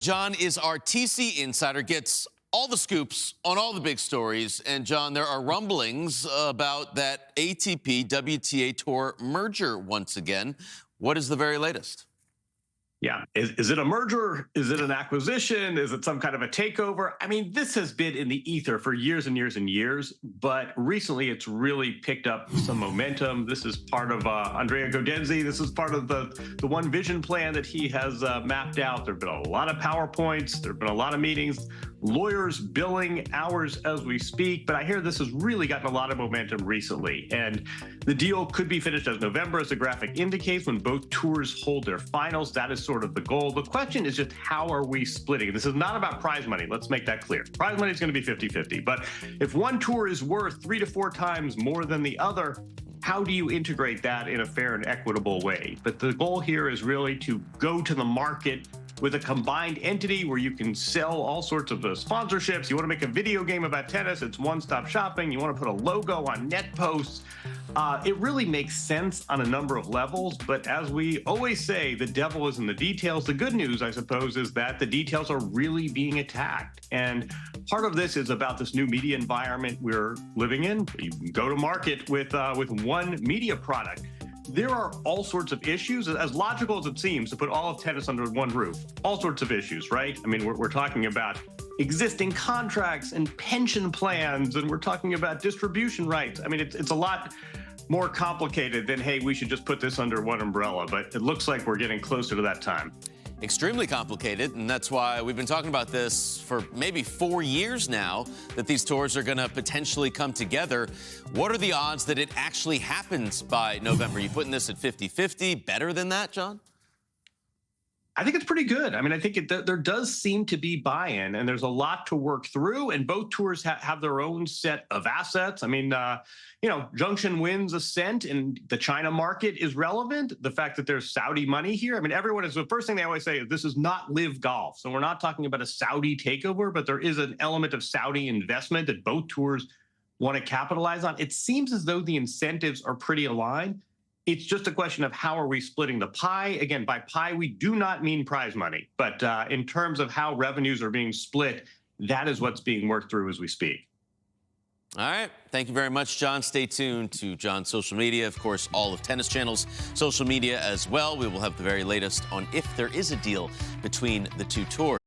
John is our TC insider, gets all the scoops on all the big stories. And, John, there are rumblings about that ATP WTA Tour merger once again. What is the very latest? Yeah. Is it a merger? Is it an acquisition? Is it some kind of a takeover? I mean, this has been in the ether for years and years and years, but recently it's really picked up some momentum. This is part of Andrea Gaudenzi. This is part of the one vision plan that he has mapped out. There have been a lot of PowerPoints. There have been a lot of meetings, lawyers billing hours as we speak. But I hear this has really gotten a lot of momentum recently. And the deal could be finished as November, as the graphic indicates, when both tours hold their finals. That is sort of the goal. The question is just how are we splitting? This is not about prize money. Let's make that clear. Prize money is going to be 50-50. But if one tour is worth 3 to 4 times more than the other, how do you integrate that in a fair and equitable way? But the goal here is really to go to the market with a combined entity where you can sell all sorts of sponsorships. You want to make a video game about tennis, it's one-stop shopping. You want to put a logo on net posts. It really makes sense on a number of levels, but as we always say, the devil is in the details. The good news, I suppose, is that the details are really being attacked. And part of this is about this new media environment we're living in. You can go to market with one media product. There are all sorts of issues, as logical as it seems to put all of tennis under one roof. All sorts of issues, right? I mean, we're talking about existing contracts and pension plans, and we're talking about distribution rights. I mean, it's a lot more complicated than, hey, we should just put this under one umbrella, but it looks like we're getting closer to that time. Extremely complicated, and that's why we've been talking about this for maybe 4 years now, that these tours are going to potentially come together. What are the odds that it actually happens by November? You putting this at 50-50? Better than that, John? I think it's pretty good. I mean, I think there does seem to be buy-in, and there's a lot to work through, and both tours have their own set of assets. I mean, Junction wins Ascent, and the China market is relevant. The fact that there's Saudi money here. I mean, everyone is, the first thing they always say is this is not live golf. So we're not talking about a Saudi takeover, but there is an element of Saudi investment that both tours want to capitalize on. It seems as though the incentives are pretty aligned. It's just a question of how are we splitting the pie. Again, by pie, we do not mean prize money. But in terms of how revenues are being split, that is what's being worked through as we speak. All right. Thank you very much, John. Stay tuned to John's social media. Of course, all of Tennis Channel's social media as well. We will have the very latest on if there is a deal between the two tours.